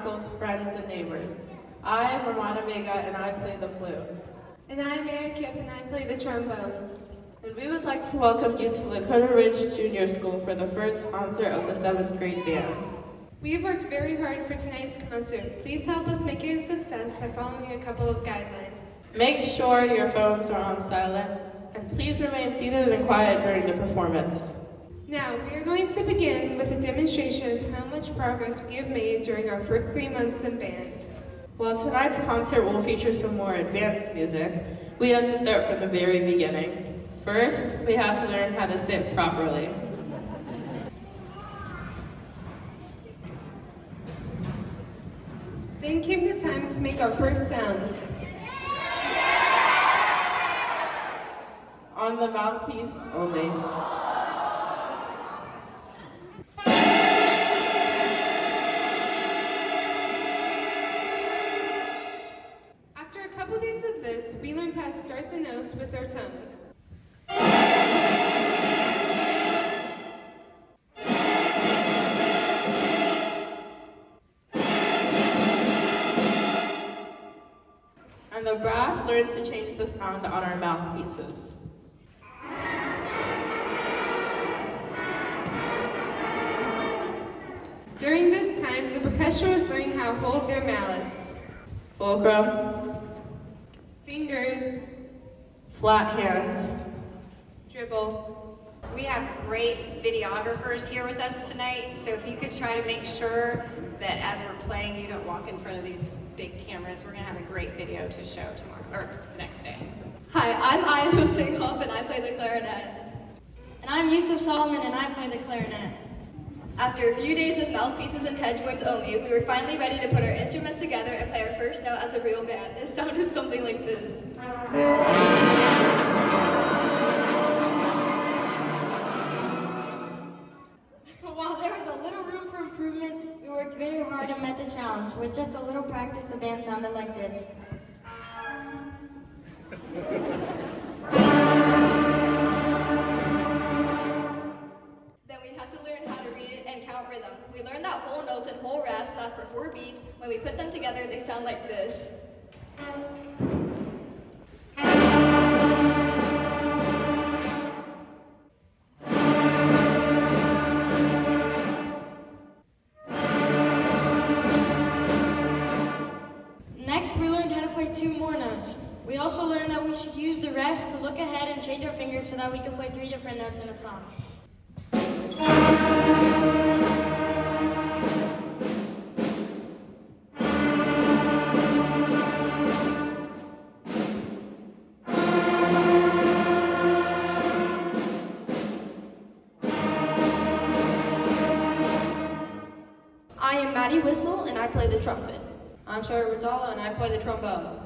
uncles, friends, and neighbors. I am Ramona Vega, and I play the flute. And I'm Mary Kip, and I play the trombone. And we would like to welcome you to Lakota Ridge Junior School for the first concert of the 7th grade band. We have worked very hard for tonight's concert. Please help us make it a success by following a couple of guidelines. Make sure your phones are on silent, and please remain seated and quiet during the performance. Now, we are going to begin with a demonstration of how much progress we have made during our first 3 months in band. While tonight's concert will feature some more advanced music, we had to start from the very beginning. First, we had to learn how to sit properly. Then came the time to make our first sounds. On the mouthpiece only. After a couple days of this, we learned how to start the notes with our tongue. And the brass learned to change the sound on our mouthpieces. During this time, the percussion was learning how to hold their mallets. Fulcrum, Fingers, flat hands. dribble. We have great videographers here with us tonight, so if you could try to make sure that as we're playing, you don't walk in front of these big cameras. We're gonna have a great video to show tomorrow, or the next day. Hi, I'm Ida Singhoff and I play the clarinet. And I'm Yusuf Solomon and I play the clarinet. After a few days of mouthpieces and head joints only, we were finally ready to put our instruments together and play our first note as a real band. It sounded something like this. While there was a little room for improvement, we worked very hard and met the challenge. With just a little practice, the band sounded like this. Then we had to learn how to read and count rhythm. We learned that whole notes and whole rest last for 4 beats. When we put them together, they sound like this. Next, we learned how to play 2 more notes. We also learned that we should use the rest to look ahead and change our fingers so that we can play 3 different notes in a song. I am Maddie Whistle and I play the trumpet. I'm Sawyer Rizala and I play the trombone.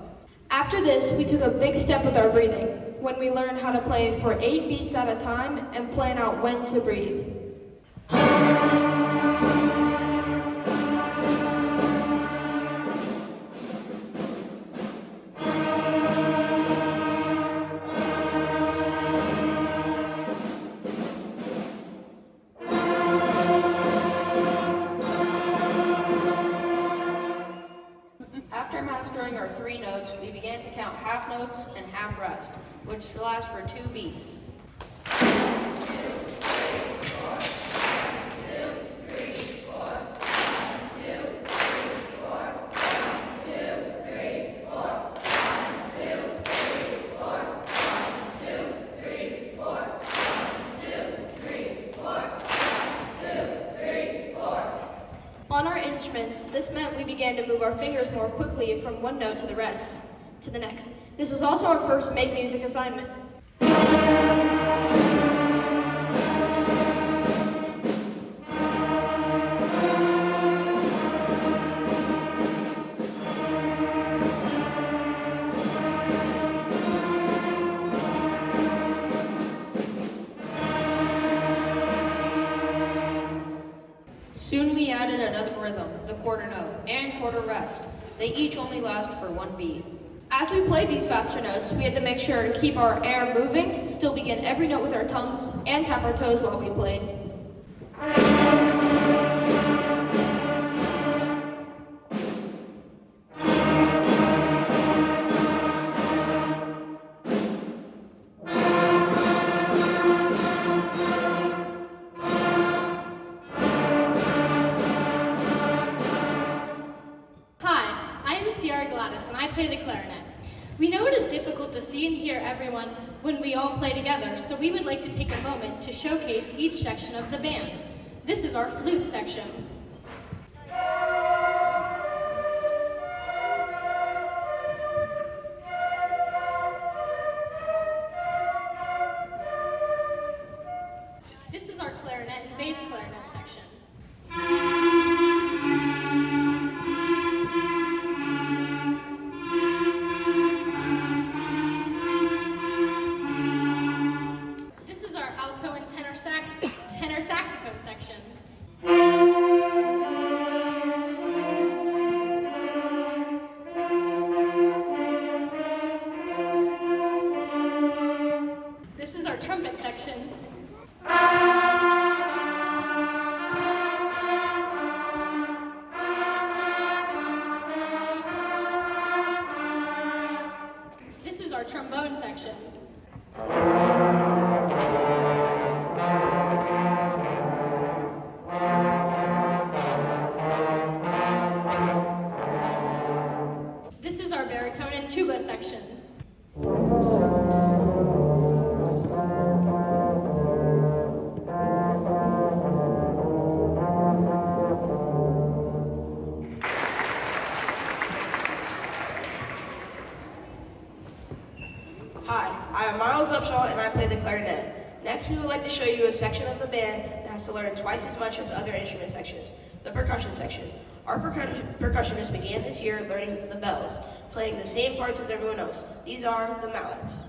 After this, we took a big step with our breathing when we learned how to play for 8 beats at a time and plan out when to breathe. After mastering our 3 notes, we began to count half notes and half rest, which lasts for 2 beats. On our instruments, this meant we began to move our fingers more quickly from one note to the next. This was also our first make music assignment. Soon we added another rhythm, the quarter note, and quarter rest. They each only last for 1 beat. As we played these faster notes, we had to make sure to keep our air moving, still begin every note with our tongues, and tap our toes while we played. Sarah Gladys, and I play the clarinet. We know it is difficult to see and hear everyone when we all play together, so we would like to take a moment to showcase each section of the band. This is our flute section. This is our clarinet and bass clarinet section. This is our alto and tenor saxophone section. This is our trumpet section. This is our trombone section. This is our baritone and tuba sections. Hi, I am Myles and I play the clarinet. Next, we would like to show you a section of the band that has to learn twice as much as other instrument sections, the percussion section. Our percussionists began this year learning the bells, playing the same parts as everyone else. These are the mallets.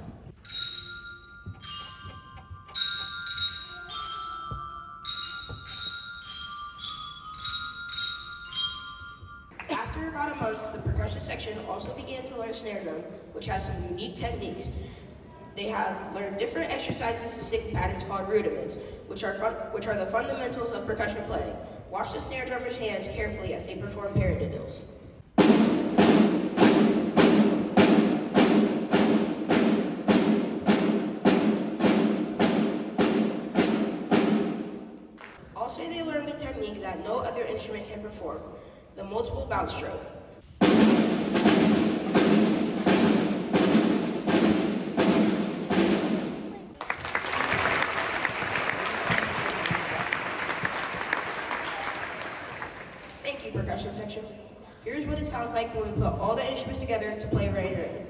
After about a month, the percussion section also began to learn snare drum, which has some unique techniques. They have learned different exercises and singing patterns called rudiments, which are the fundamentals of percussion playing. Watch the snare drummer's hands carefully as they perform paradiddles. Also, they learned a technique that no other instrument can perform, the multiple bounce stroke. Thank you, percussion section. Here's what it sounds like when we put all the instruments together to play Rain Rain.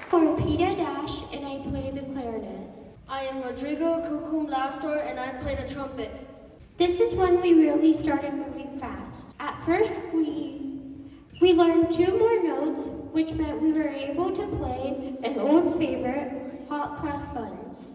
I'm Peter Dash, and I play the clarinet. I am Rodrigo Cucum Lastor, and I play the trumpet. This is when we really started moving fast. At first, we learned 2 more notes, which meant we were able to play an old favorite, hot cross buns.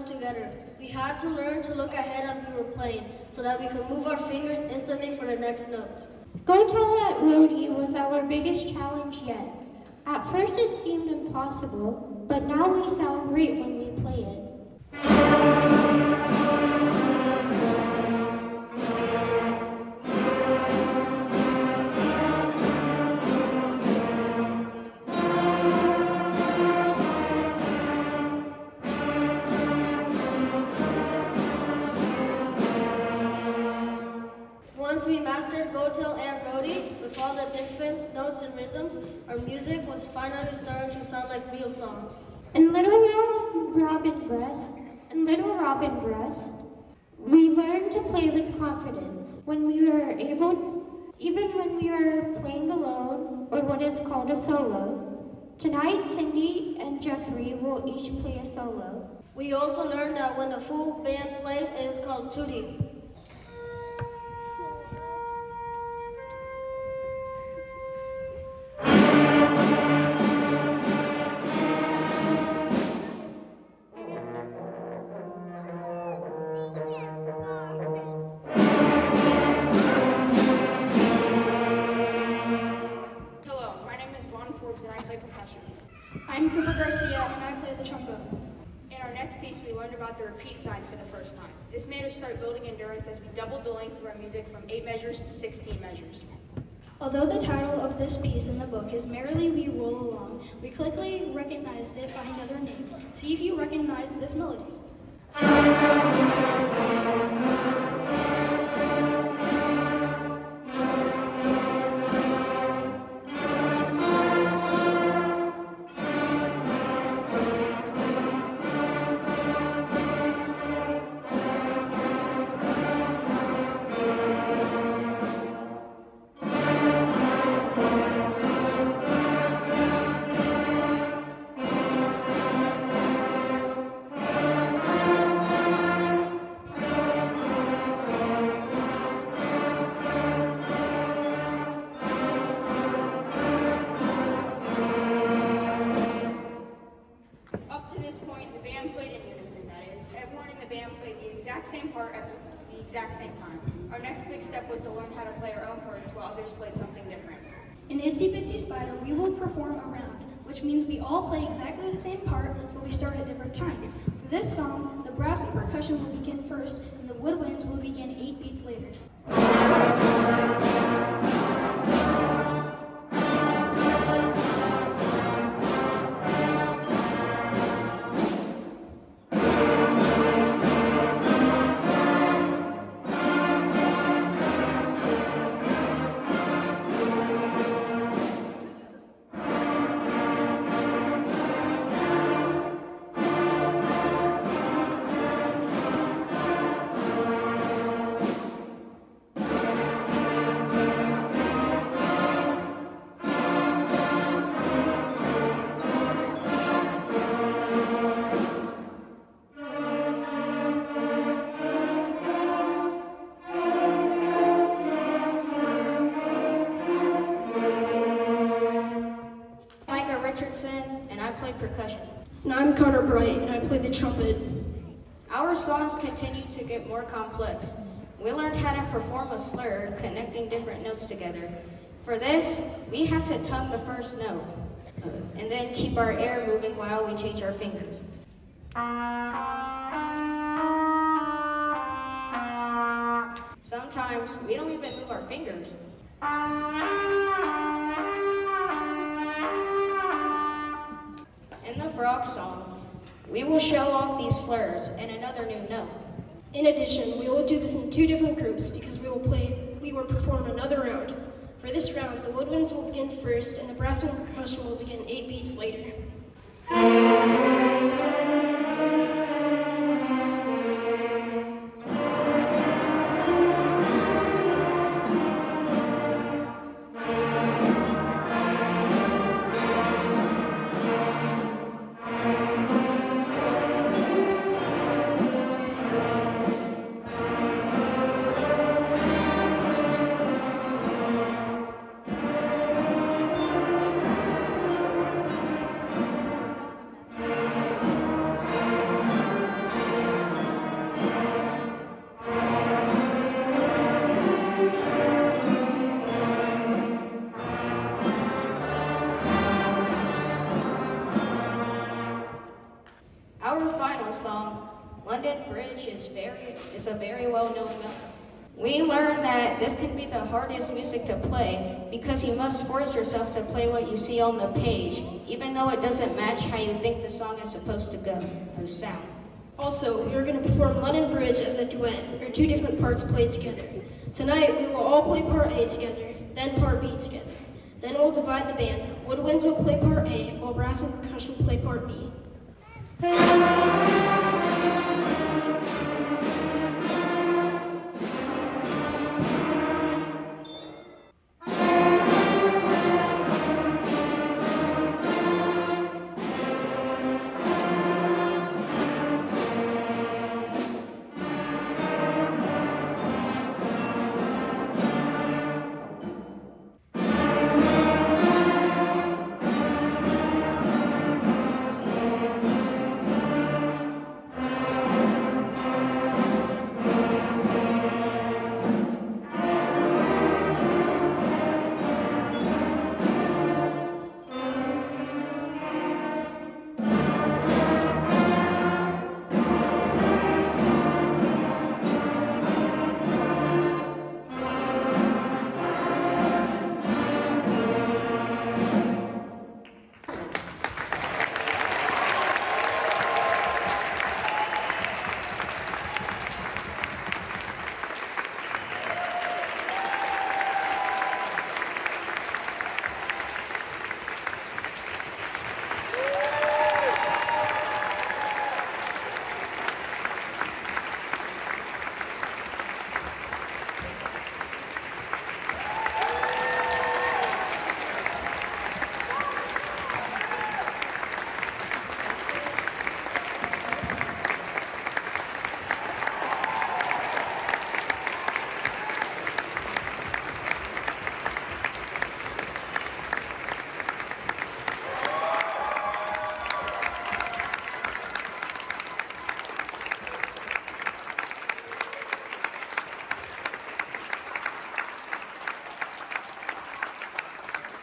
Together. We had to learn to look ahead as we were playing so that we could move our fingers instantly for the next note. Go Tall at Rhodey was our biggest challenge yet. At first it seemed impossible, but now we sound great when we play it. Once we mastered Go Tell and Rhodey with all the different notes and rhythms, our music was finally starting to sound like real songs. And Little Robin Breast, we learned to play with confidence when we were able, even when we were playing alone or what is called a solo. Tonight, Cindy and Jeffrey will each play a solo. We also learned that when the full band plays, it is called tooting. about the repeat sign for the first time. This made us start building endurance as we doubled the length of our music from 8 measures to 16 measures. Although the title of this piece in the book is Merrily We Roll Along, we quickly recognized it by another name. See if you recognize this melody. Up to this point, the band played in unison. That is, everyone in the band played the exact same part at the exact same time. Our next big step was to learn how to play our own parts while others played something different. In Itsy Bitsy Spider, we will perform a round, which means we all play exactly the same part, but we start at different times. For this song, the brass and percussion will begin first, and the woodwinds will begin 8 beats later. And I play percussion. And I'm Connor Bright, and I play the trumpet. Our songs continue to get more complex. We learned how to perform a slur, connecting different notes together. For this, we have to tongue the first note, and then keep our air moving while we change our fingers. Sometimes we don't even move our fingers. In the frog song, we will show off these slurs and another new note. In addition, we will do this in 2 different groups because we will perform another round. For this round, the woodwinds will begin first and the brass and percussion will begin 8 beats later. Our final song, London Bridge, is a very well-known melody. We learned that this can be the hardest music to play because you must force yourself to play what you see on the page, even though it doesn't match how you think the song is supposed to go or sound. Also, we are going to perform London Bridge as a duet, or 2 different parts played together. Tonight, we will all play part A together, then part B together. Then we'll divide the band. Woodwinds will play part A, while brass and percussion play part B.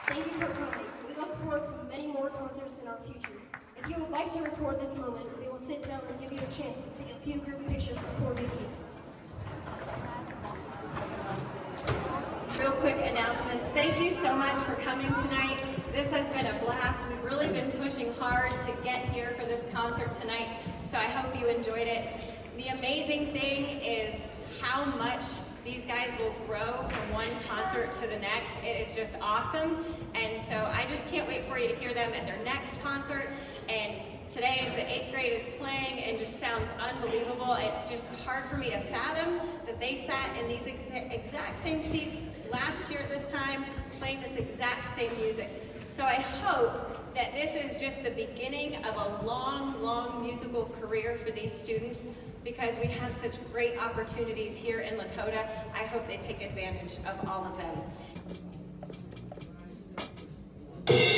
Thank you for coming. We look forward to many more concerts in our future. If you would like to record this moment, we will sit down and give you a chance to take a few group pictures before we leave. Real quick announcements. Thank you so much for coming tonight. This has been a blast. We've really been pushing hard to get here for this concert tonight, so I hope you enjoyed it. The amazing thing is how much these guys will grow from one concert to the next. It is just awesome, and so I just can't wait for you to hear them at their next concert. And today, as the 8th grade is playing, and just sounds unbelievable. It's just hard for me to fathom that they sat in these exact same seats last year at this time, playing this exact same music. So I hope that this is just the beginning of a long, long musical career for these students, because we have such great opportunities here in Lakota. I hope they take advantage of all of them.